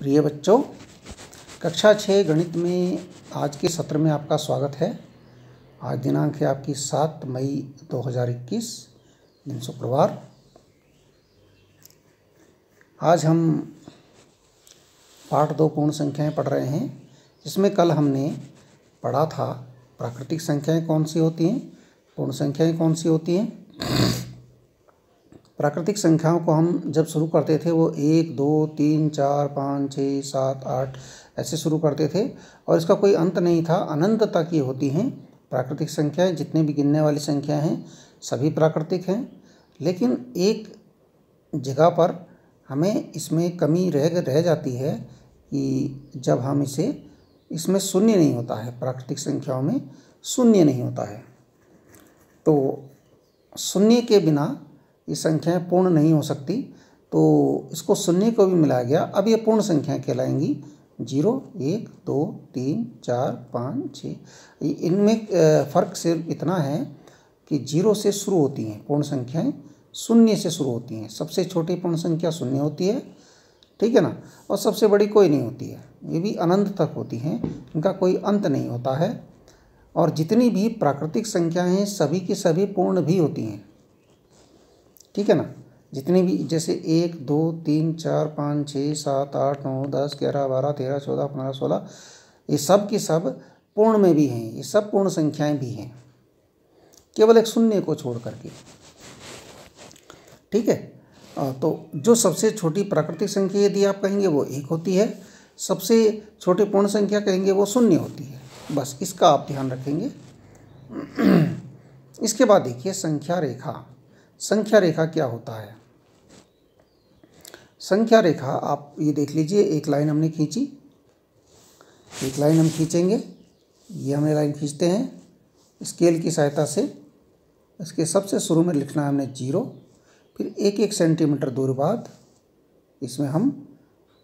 प्रिय बच्चों, कक्षा 6 गणित में आज के सत्र में आपका स्वागत है। आज दिनांक है आपकी 7 मई 2021, दिन शुक्रवार। आज हम पाठ 2 पूर्ण संख्याएं पढ़ रहे हैं, जिसमें कल हमने पढ़ा था प्राकृतिक संख्याएं कौन सी होती हैं, पूर्ण संख्याएं कौन सी होती हैं। प्राकृतिक संख्याओं को हम जब शुरू करते थे वो 1, 2, 3, 4, 5, 6, 7, 8 ऐसे शुरू करते थे और इसका कोई अंत नहीं था। अनंत तक ये होती हैं प्राकृतिक संख्याएं। जितने भी गिनने वाली संख्याएं हैं सभी प्राकृतिक हैं, लेकिन एक जगह पर हमें इसमें कमी रह जाती है कि जब हम इसमें शून्य नहीं होता है, प्राकृतिक संख्याओं में शून्य नहीं होता है। तो शून्य के बिना ये संख्याएं पूर्ण नहीं हो सकती, तो इसको शून्य को भी मिलाया गया। अब ये पूर्ण संख्याएं कहलाएंगी। 0, 1, 2, 3, 4, 5, 6। इनमें फ़र्क सिर्फ इतना है कि 0 से शुरू होती हैं पूर्ण संख्याएं, शून्य से शुरू होती हैं। सबसे छोटी पूर्ण संख्या शून्य होती है, ठीक है ना, और सबसे बड़ी कोई नहीं होती है। ये भी अनंत तक होती हैं, इनका कोई अंत नहीं होता है। और जितनी भी प्राकृतिक संख्याएं हैं सभी की सभी पूर्ण भी होती हैं, ठीक है ना। जितनी भी, जैसे 1, 2, 3, 4, 5, 6, 7, 8, 9, 10, 11, 12, 13, 14, 15, 16, ये सब की सब पूर्ण में भी हैं। ये सब पूर्ण संख्याएं भी हैं, केवल एक शून्य को छोड़ करके, ठीक है। तो जो सबसे छोटी प्राकृतिक संख्या यदि आप कहेंगे वो 1 होती है, सबसे छोटी पूर्ण संख्या कहेंगे वो शून्य होती है। बस इसका आप ध्यान रखेंगे। इसके बाद देखिए संख्या रेखा। संख्या रेखा क्या होता है? संख्या रेखा आप ये देख लीजिए, एक लाइन हमने खींची, एक लाइन हम खींचेंगे। ये हमने लाइन खींचते हैं स्केल की सहायता से। इसके सबसे शुरू में लिखना है हमने 0, फिर 1-1 सेंटीमीटर दूर बाद इसमें हम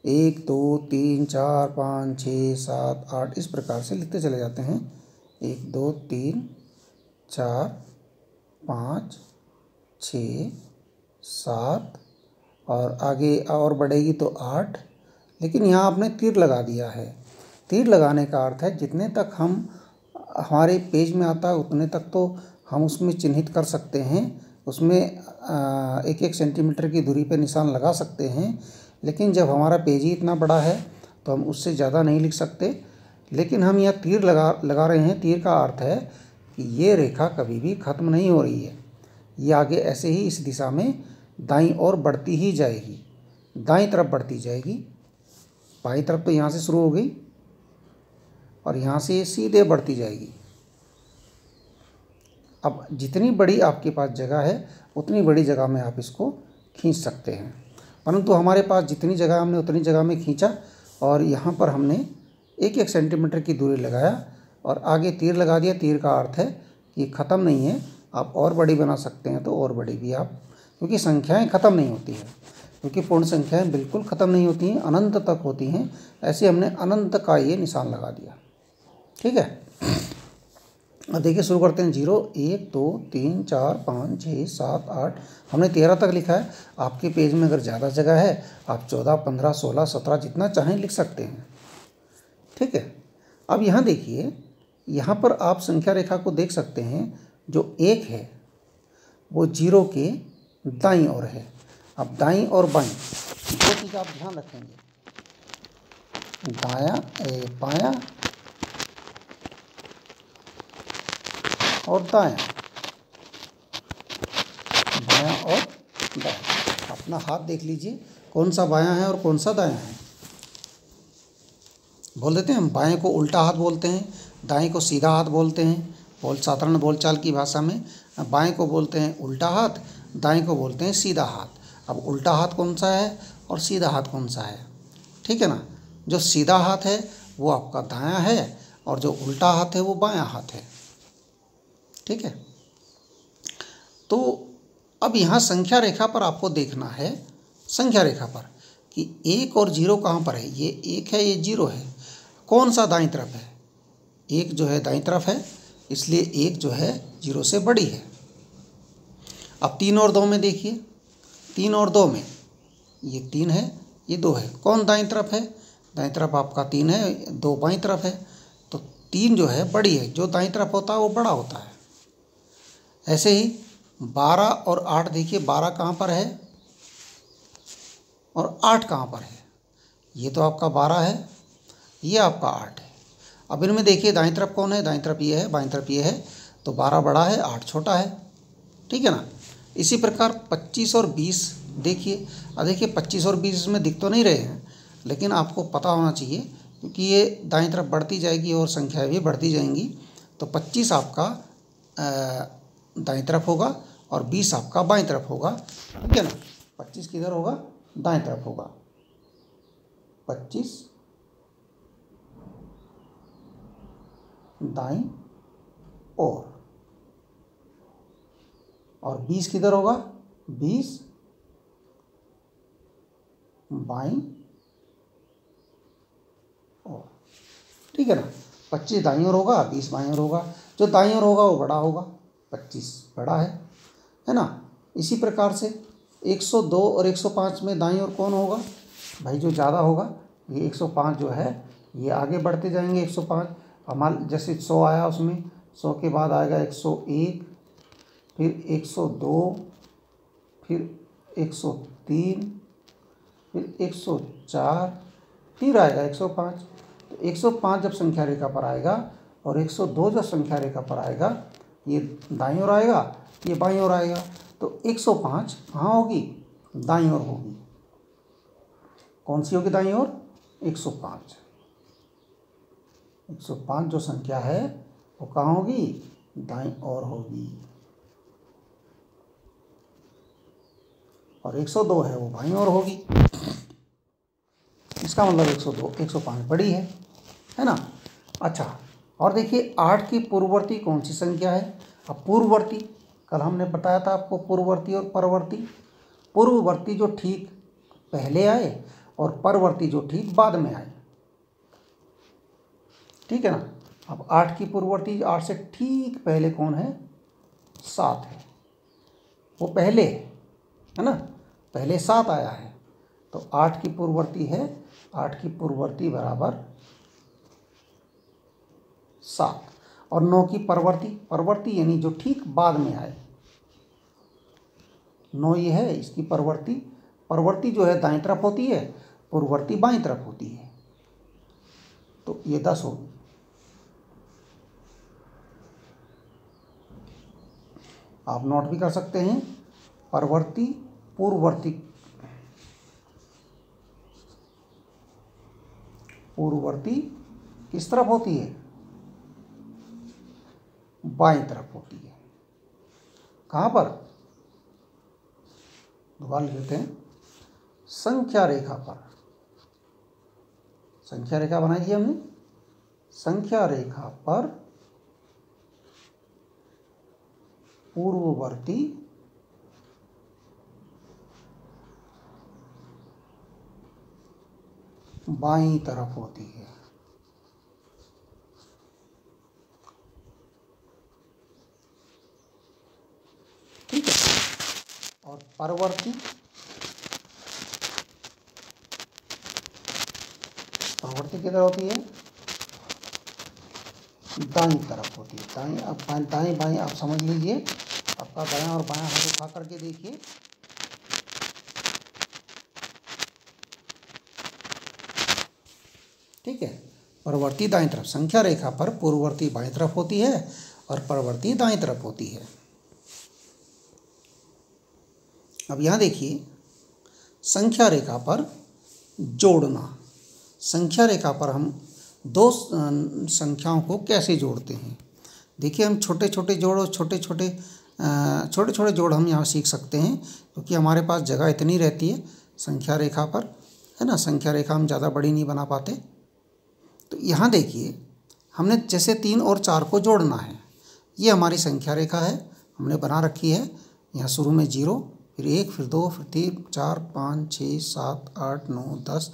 1, 2, 3, 4, 5, 6, 7, 8 इस प्रकार से लिखते चले जाते हैं। 1, 2, 3, 4, 5, 6, 7 और आगे और बढ़ेगी तो 8। लेकिन यहाँ आपने तीर लगा दिया है। तीर लगाने का अर्थ है जितने तक हमारे पेज में आता है उतने तक तो हम उसमें चिन्हित कर सकते हैं, उसमें 1-1 सेंटीमीटर की दूरी पे निशान लगा सकते हैं। लेकिन जब हमारा पेज ही इतना बड़ा है तो हम उससे ज़्यादा नहीं लिख सकते। लेकिन हम यहाँ तीर लगा रहे हैं। तीर का अर्थ है कि ये रेखा कभी भी ख़त्म नहीं हो रही है, ये आगे ऐसे ही इस दिशा में दाईं ओर बढ़ती ही जाएगी, दाईं तरफ बढ़ती जाएगी। बाईं तरफ तो यहाँ से शुरू हो गई और यहाँ से ये सीधे बढ़ती जाएगी। अब जितनी बड़ी आपके पास जगह है उतनी बड़ी जगह में आप इसको खींच सकते हैं, परंतु हमारे पास जितनी जगह हमने उतनी जगह में खींचा और यहाँ पर हमने 1-1 सेंटीमीटर की दूरी लगाया और आगे तीर लगा दिया। तीर का अर्थ है कि ख़त्म नहीं है, आप और बड़ी बना सकते हैं तो और बड़ी भी आप, क्योंकि संख्याएं ख़त्म नहीं होती हैं, क्योंकि पूर्ण संख्याएं बिल्कुल ख़त्म नहीं होती हैं, अनंत तक होती हैं। ऐसे हमने अनंत का ये निशान लगा दिया, ठीक है। अब देखिए शुरू करते हैं। 0, 1, 2, 3, 4, 5, 6, 7, 8 हमने 13 तक लिखा है। आपके पेज में अगर ज़्यादा जगह है आप 14, 15, 16, 17 जितना चाहें लिख सकते हैं, ठीक है। अब यहाँ देखिए, यहाँ पर आप संख्या रेखा को देख सकते हैं। जो 1 है वो 0 के दाईं ओर है। अब दाईं और बाईं दो चीज़ आप ध्यान रखेंगे, बायां और दायां, बायां और दायां। अपना हाथ देख लीजिए, कौन सा बायां है और कौन सा दायां है। बोल देते हैं हम, बाएं को उल्टा हाथ बोलते हैं, दाएं को सीधा हाथ बोलते हैं। साधारण बोलचाल की भाषा में बाएं को बोलते हैं उल्टा हाथ, दाएं को बोलते हैं सीधा हाथ। अब उल्टा हाथ कौन सा है और सीधा हाथ कौन सा है, ठीक है ना। जो सीधा हाथ है वो आपका दायां है और जो उल्टा हाथ है वो बायां हाथ है, ठीक है। तो अब यहाँ संख्या रेखा पर आपको देखना है, संख्या रेखा पर, कि 1 और 0 कहाँ पर है। ये 1 है, ये 0 है, कौन सा दाईं तरफ है। 1 जो है दाईं तरफ है, इसलिए 1 जो है 0 से बड़ी है। अब 3 और 2 में देखिए, 3 और 2 में ये 3 है, ये 2 है। कौन दाईं तरफ है? दाईं तरफ आपका 3 है, 2 बाईं तरफ है, तो 3 जो है बड़ी है, जो दाईं तरफ होता है वो बड़ा होता है। ऐसे ही 12 और 8 देखिए, 12 कहाँ पर है और 8 कहाँ पर है? ये तो आपका 12 है, ये आपका 8 है। अब इनमें देखिए दाईं तरफ कौन है? दाईं तरफ ये है, बाईं तरफ ये है, तो 12 बड़ा है, 8 छोटा है, ठीक है ना। इसी प्रकार 25 और 20 देखिए। अब देखिए 25 और 20 इसमें दिख तो नहीं रहे हैं, लेकिन आपको पता होना चाहिए क्योंकि ये दाईं तरफ बढ़ती जाएगी और संख्याएं भी बढ़ती जाएंगी। तो 25 आपका दाईं तरफ होगा और 20 आपका बाईं तरफ होगा, ठीक है ना। 25 किधर होगा? दाईं तरफ होगा। 25 दाईं और 20 किधर होगा? 20 बाईं ओर, ठीक है ना। 25 दाईं ओर होगा, 20 बाईं ओर होगा। जो दाईं ओर होगा वो बड़ा होगा, 25 बड़ा है ना। इसी प्रकार से 102 और 105 में दाईं ओर कौन होगा? भाई जो ज़्यादा होगा, ये 105 जो है ये आगे बढ़ते जाएंगे। 105 हमारे जैसे 100 आया, उसमें 100 के बाद आएगा 101, फिर 102, फिर 103, फिर 104, फिर आएगा 105। तो 105 जब संख्या रेखा पर आएगा और 102 जब संख्या रेखा पर आएगा, ये दाईं ओर आएगा, ये बाईं ओर आएगा। तो 105 कहाँ होगी? दाईं ओर होगी। कौन सी होगी दाईं ओर? 105। 105 जो संख्या है वो कहाँ होगी? दाईं ओर होगी। और 102 है वो बाईं ओर होगी। इसका मतलब 102 105 बड़ी है ना। अच्छा, और देखिए 8 की पूर्ववर्ती कौन सी संख्या है? अब पूर्ववर्ती कल हमने बताया था आपको, पूर्ववर्ती और परवर्ती। पूर्ववर्ती जो ठीक पहले आए और परवर्ती जो ठीक बाद में आए, ठीक है ना। अब 8 की पूर्ववर्ती, 8 से ठीक पहले कौन है? 7 है, वो पहले है ना, पहले 7 आया है। तो 8 की पूर्ववर्ती है, 8 की पूर्ववर्ती बराबर 7। और 9 की परवर्ती, परवर्ती यानी जो ठीक बाद में आए, 9 ये है, इसकी परवर्ती, परवर्ती जो है दाईं तरफ होती है, पूर्ववर्ती बाईं तरफ होती है, तो ये 10 होगी। आप नोट भी कर सकते हैं, परवर्ती पूर्ववर्ती, पूर्ववर्ती किस तरफ होती है? बाईं तरफ होती है। कहाँ पर? दोबारा लिख लेते हैं, संख्या रेखा पर। संख्या रेखा बनाई थी हमने, संख्या रेखा पर पूर्ववर्ती बाईं तरफ होती है। ठीक है। और परवर्ती, परवर्ती किधर होती है? दाईं तरफ होती है। दाईं, अब दाईं बाईं आप समझ लीजिए, आपका दायां और बायां हाथ उठा करके देखिए। ठीक है, परवर्ती दाईं तरफ, संख्या रेखा पर पूर्ववर्ती बाईं तरफ होती है और परवर्ती दाईं तरफ होती है। अब यहाँ देखिए, संख्या रेखा पर जोड़ना। संख्या रेखा पर हम दो संख्याओं को कैसे जोड़ते हैं? देखिए, हम छोटे छोटे जोड़ हम यहाँ सीख सकते हैं, क्योंकि हमारे पास जगह इतनी रहती है संख्या रेखा पर, है ना। संख्या रेखा हम ज़्यादा बड़ी नहीं बना पाते। तो यहाँ देखिए, हमने जैसे 3 और 4 को जोड़ना है। ये हमारी संख्या रेखा है, हमने बना रखी है। यहाँ शुरू में 0, फिर 1, फिर 2, फिर 3, 4, 5, 6, 7, 8, 9, 10,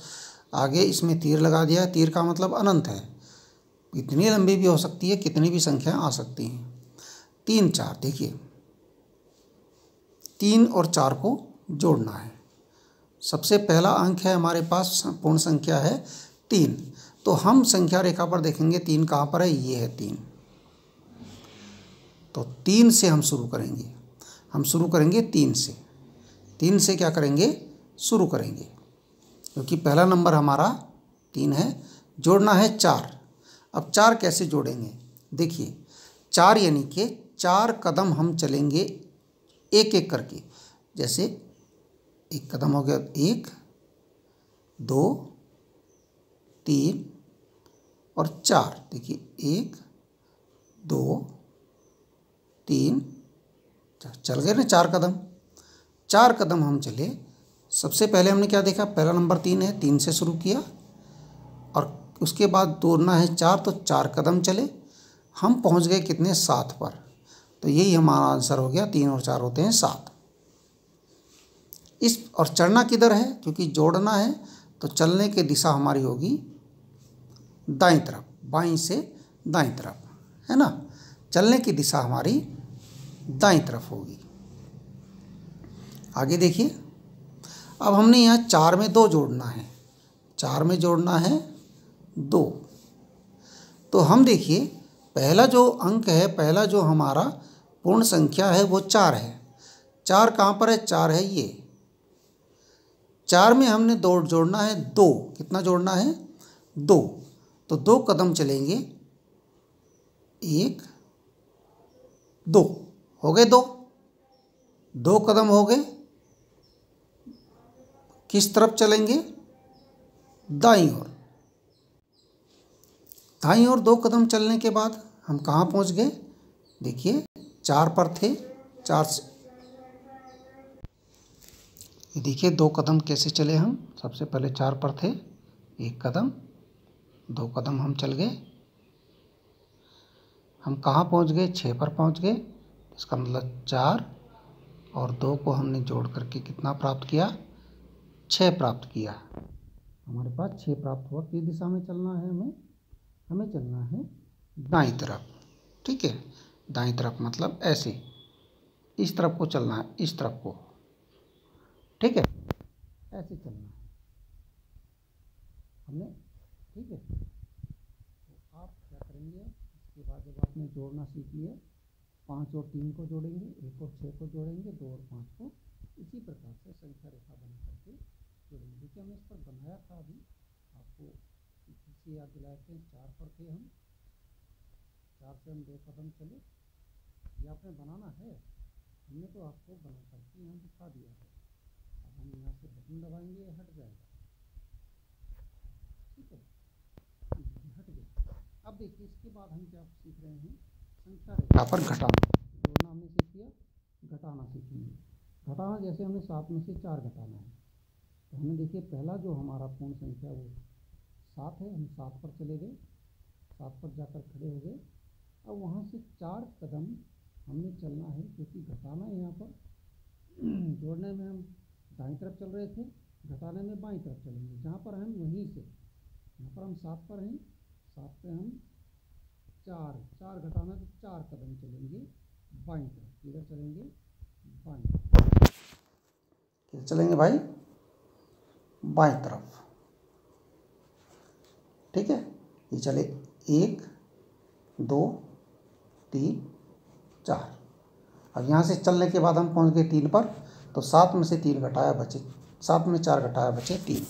आगे इसमें तीर लगा दिया है। तीर का मतलब अनंत है, इतनी लंबी भी हो सकती है, कितनी भी संख्याएं आ सकती हैं। 3, 4, देखिए 3 और 4 को जोड़ना है। सबसे पहला अंक है हमारे पास पूर्ण संख्या है 3। तो हम संख्या रेखा पर देखेंगे 3 कहाँ पर है, ये है 3। तो 3 से हम शुरू करेंगे, हम शुरू करेंगे 3 से। 3 से क्या करेंगे, शुरू करेंगे, क्योंकि पहला नंबर हमारा 3 है। जोड़ना है 4। अब 4 कैसे जोड़ेंगे, देखिए 4 यानी कि 4 कदम हम चलेंगे एक एक करके। जैसे एक कदम हो गया, 1 2 3 और 4। देखिए 1 2 3 चल गए ना 4 कदम। 4 कदम हम चले। सबसे पहले हमने क्या देखा, पहला नंबर 3 है, 3 से शुरू किया और उसके बाद तोड़ना है 4, तो 4 कदम चले। हम पहुंच गए कितने, 7 पर। तो यही हमारा आंसर हो गया, 3 और 4 होते हैं 7। इस और चढ़ना किधर है, क्योंकि जोड़ना है तो चलने की दिशा हमारी होगी दाईं तरफ, बाईं से दाईं तरफ, है ना। चलने की दिशा हमारी दाईं तरफ होगी। आगे देखिए, अब हमने यहाँ 4 में 2 जोड़ना है, 4 में जोड़ना है 2। तो हम देखिए पहला जो अंक है, पहला जो हमारा पूर्ण संख्या है वो 4 है। 4 कहाँ पर है, 4 है ये। 4 में हमने 2 जोड़ना है 2। कितना जोड़ना है, 2। तो 2 कदम चलेंगे, 1 2 हो गए, 2 कदम हो गए। किस तरफ चलेंगे, दाईं ओर। दाईं ओर 2 कदम चलने के बाद हम कहाँ पहुँच गए, देखिए 4 पर थे, 4 से देखिए 2 कदम कैसे चले हम। सबसे पहले 4 पर थे, 1 कदम, 2 कदम हम चल गए। हम कहाँ पहुँच गए, 6 पर पहुँच गए। इसका मतलब 4 और 2 को हमने जोड़ करके कितना प्राप्त किया, 6 प्राप्त किया। हमारे पास 6 प्राप्त हुआ। किस दिशा में चलना है हमें चलना है दाईं तरफ। ठीक है, दाईं तरफ मतलब ऐसे, इस तरफ को चलना है, इस तरफ को। ठीक है, ऐसे चलना है हमने। ठीक है, तो आप क्या करेंगे, इसके बाद जब आपने जोड़ना सीख लिया, 5 और 3 को जोड़ेंगे, 1 और 6 को जोड़ेंगे, 2 और 5 को इसी प्रकार से संख्या रेखा बना करके जोड़ेंगे। देखिए हमने इस पर बनाया था, अभी आपको इसी याद दिलाए थे। 4 पर थे हम, 4 से हम 2 कदम चले। ये आपने बनाना है, हमने तो आपको बना करके यहाँ दिखा दिया है। अब हम यहाँ से बटन दबाएंगे, हट जाएगा। ठीक है, हट गया। अब देखिए इसके बाद हम क्या सीख रहे हैं, संख्या रेखा पर घटाना। जोड़ना हमने सीख लिया, घटाना सीखेंगे। घटाना जैसे हमने 7 में से 4 घटाना है। तो हमने देखिए पहला जो हमारा पूर्ण संख्या वो 7 है, हम 7 पर चले गए, 7 पर जाकर खड़े हो गए। अब वहाँ से 4 कदम हमने चलना है, क्योंकि घटाना है यहाँ पर। जोड़ने में हम दाईं तरफ चल रहे थे, घटाने में बाईं तरफ चलेंगे। जहाँ पर हम वहीं से, यहाँ पर हम 7 पर हैं, 7 पे हम 4 घटाना, तो 4 कदम चलेंगे बाईं तरफ। किधर चलेंगे, बाईं तरफ। किधर चलेंगे भाई, बाईं तरफ। ठीक है, ये चले 1 2 3 4। अब यहाँ से चलने के बाद हम पहुँच गए 3 पर। तो 7 में से 3 घटाया बचे, 7 में 4 घटाया बचे 3।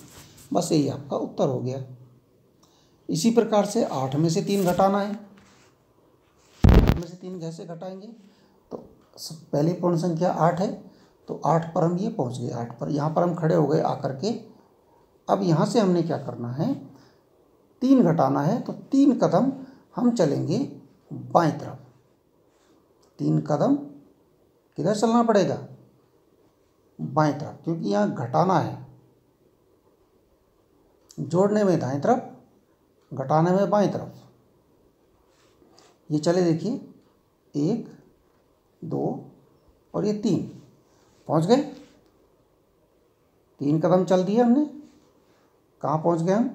बस यही आपका उत्तर हो गया। इसी प्रकार से 8 में से 3 घटाना है। 8 में से 3 कैसे घटाएंगे, तो पहली पूर्ण संख्या 8 है, तो 8 पर हम ये पहुँच गए। 8 पर यहाँ पर हम खड़े हो गए आकर के। अब यहाँ से हमने क्या करना है, 3 घटाना है, तो 3 कदम हम चलेंगे बाईं तरफ। 3 कदम किधर चलना पड़ेगा, बाईं तरफ, क्योंकि यहाँ घटाना है। जोड़ने में दाईं तरफ, घटाने में बाईं तरफ। ये चले देखिए 1 2 और ये 3, पहुँच गए। 3 कदम चल दिए हमने, कहाँ पहुँच गए हम,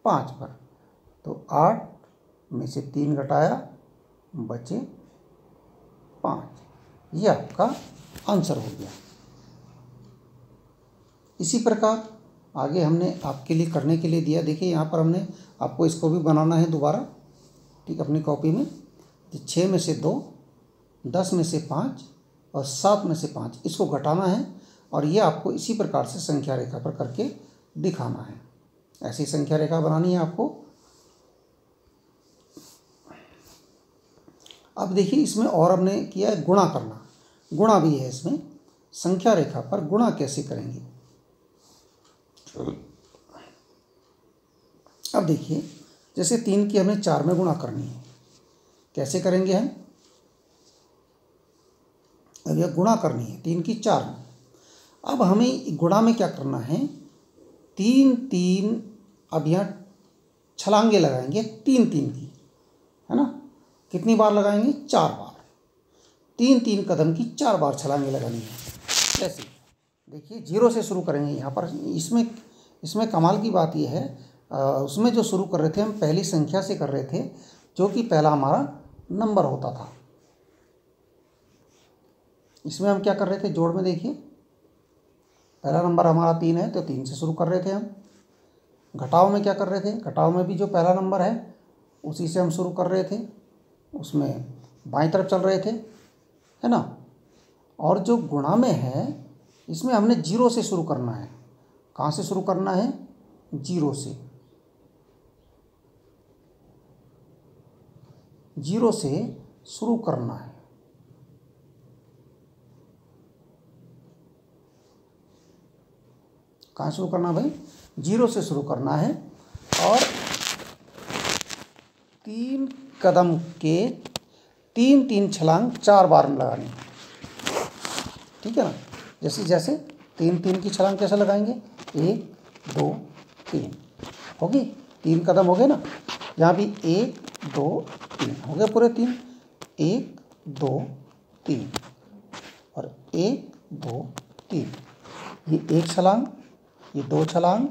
5 पर। तो 8 में से 3 घटाया, बचे 5। ये आपका आंसर हो गया। इसी प्रकार आगे हमने आपके लिए करने के लिए दिया। देखिए यहाँ पर हमने आपको इसको भी बनाना है दोबारा, ठीक, अपनी कॉपी में। 6 में से 2, 10 में से 5 और 7 में से 5, इसको घटाना है और ये आपको इसी प्रकार से संख्या रेखा पर करके दिखाना है। ऐसी संख्या रेखा बनानी है आपको। अब देखिए इसमें और हमने किया है गुणा करना, गुणा भी है इसमें। संख्या रेखा पर गुणा कैसे करेंगे, अब देखिए जैसे 3 की हमें 4 में गुणा करनी है, कैसे करेंगे हम। अब यह गुणा करनी है 3 की 4 में। अब हमें गुणा में क्या करना है, 3 3, अब यहाँ छलांगे लगाएंगे 3 3 की, है ना। कितनी बार लगाएंगे, 4 बार। 3 3 कदम की 4 बार छलांगे लगानी है। कैसे, देखिए 0 से शुरू करेंगे यहाँ पर। इसमें कमाल की बात यह है, उसमें जो शुरू कर रहे थे हम पहली संख्या से कर रहे थे, जो कि पहला हमारा नंबर होता था। इसमें हम क्या कर रहे थे, जोड़ में देखिए पहला नंबर हमारा 3 है तो 3 से शुरू कर रहे थे हम। घटाव में क्या कर रहे थे, घटाव में भी जो पहला नंबर है उसी से हम शुरू कर रहे थे, उसमें बाईं तरफ चल रहे थे, है ना। और जो गुणा में है इसमें हमने 0 से शुरू करना है। कहाँ से शुरू करना है, 0 से। 0 से शुरू करना है। कहाँ शुरू करना भाई, 0 से शुरू करना है और 3 कदम के 3 3 छलांग 4 बार में लगानी है, ठीक है ना। जैसे 3 3 की छलांग कैसे लगाएंगे, 1 2 3 होगी, 3 कदम हो गए ना। यहाँ भी 1 2 3 हो गए पूरे 3, 1 2 3 और 1 2 3। ये 1 छलांग, ये 2 छलांग,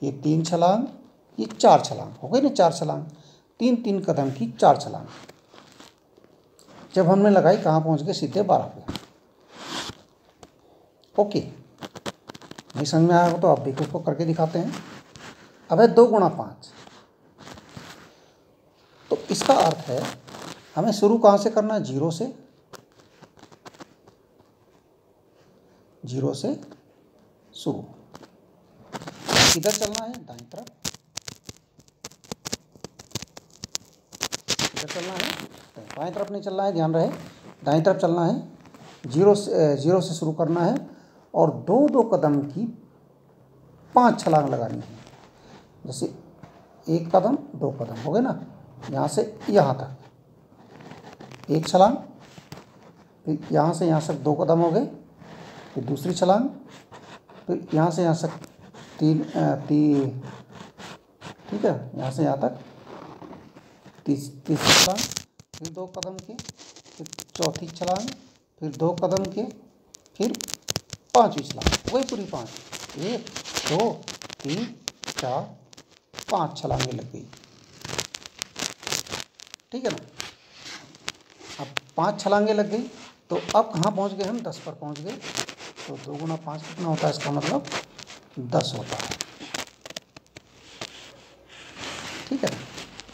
ये 3 छलांग, ये 4 छलांग हो गई ना। 4 छलांग, 3 3 कदम की 4 छलांग। जब हमने लगाई कहाँ पहुँच गए, सीधे 12 पे। ओके, नहीं समझ में आया हो तो अब देखो उसको करके दिखाते हैं। अब है 2 गुणा 5, तो इसका अर्थ है हमें शुरू कहाँ से करना है, 0 से। 0 से शुरू, किधर चलना है, दाईं तरफ। किधर चलना है, बाईं तरफ नहीं चलना है, ध्यान रहे, दाईं तरफ चलना है। 0 से शुरू करना है और 2 2 कदम की 5 छलांग लगानी है। जैसे 1 कदम 2 कदम हो गए ना, यहाँ से यहाँ तक 1 छलांग, फिर यहाँ से यहाँ तक 2 कदम हो गए, फिर दूसरी छलांग, फिर यहाँ से यहाँ तक 3, ठीक है, यहाँ से यहाँ तक तीसरी छलांग, फिर 2 कदम के, फिर चौथी छलांग, फिर 2 कदम के, फिर 5वीं छलांग। वही पूरी 5, 1 2 3 4 5 छलांगें लग गई, ठीक है ना। अब 5 छलांगें लग गई तो अब कहाँ पहुँच गए हम, 10 पर पहुँच गए। तो 2 गुणा 5 कितना होता है, इसका मतलब 10 होता है, ठीक है।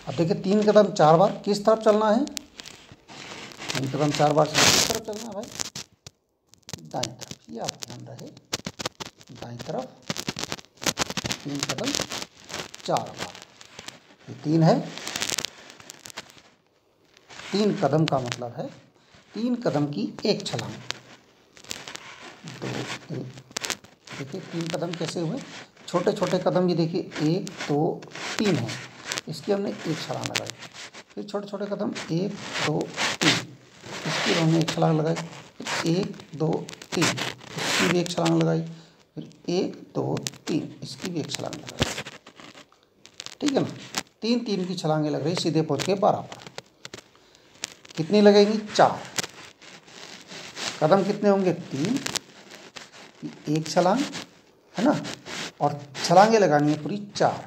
अब देखिए 3 कदम 4 बार किस तरफ चलना है, 3 कदम 4 बार किस तरफ चलना है भाई, दाईं तरफ। ये आप ध्यान रहे, दाईं तरफ 3 कदम 4 बार। ये 3 है, 3 कदम का मतलब है 3 कदम की 1 छलांग। 2 1, देखिए 3 कदम कैसे हुए, छोटे छोटे कदम। ये देखिए 1 2 3 है, इसकी हमने 1 छलांग लगाई। फिर छोटे छोटे कदम 1 2 3, इसकी हमने 1 छलांग लगाई। फिर 1 2 3, इसकी भी 1 छलांग लगाई। फिर 1 2 3, इसकी भी 1 छलांग लगाई, ठीक है ना। 3 3 की छलांगें लग रही, सीधे पहुँच के 12 पर। कितनी लगेंगी, 4 कदम। कितने होंगे, 3, 1 छलांग, है ना, और छलांगें लगानी है पूरी 4।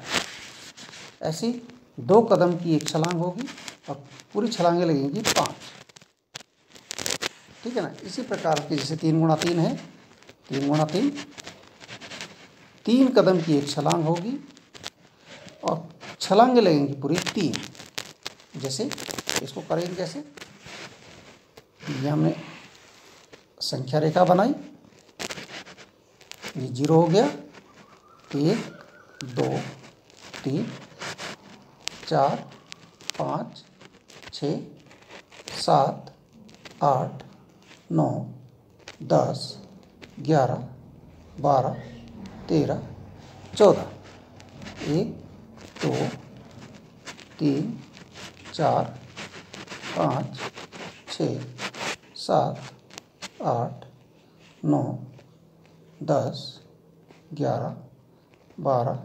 ऐसे 2 कदम की 1 छलांग होगी और पूरी छलांगें लगेंगी 5, ठीक है ना। इसी प्रकार की जैसे 3 गुणा 3 है, 3 गुणा 3 3 कदम की एक छलांग होगी और छलांगे लगेंगी पूरी 3। जैसे इसको करेंगे कैसे, ये हमने संख्या रेखा बनाई, ये 0 हो गया, 1 2 3 4 5 6 7 8 9 10 11 12 13 14, 1 2 3 4 5 6 7 8 9 10 11 12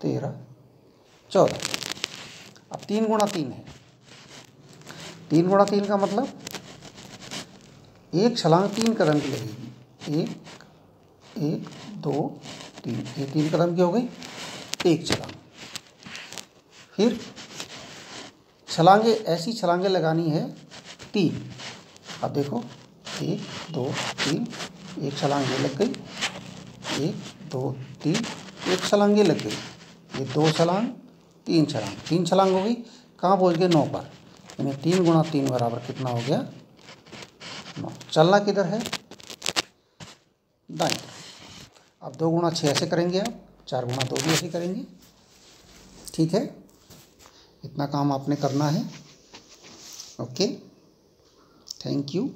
13 14। अब 3 गुणा 3 है। 3 गुणा 3 का मतलब एक छलांग 3 कदम की लगेगी। 1 2 3, ये 3 कदम की हो गई, एक छलांग। फिर छलांगे, ऐसी छलांगे लगानी है 3। अब देखो 1 2 3, एक छलांग ये लग गई, 1 2 3, एक छलांग ये लग गई, ये 2 छलांग 3 छलांग, 3 छलांग हो गई। कहाँ पहुँच गए, 9 पर। यानी 3 गुणा 3 बराबर कितना हो गया, 9। चलना किधर है, दाएं। अब 2 गुणा 6 ऐसे करेंगे, आप 4 गुणा 2 भी ऐसे करेंगे। ठीक है, इतना काम आपने करना है। Okay, thank you.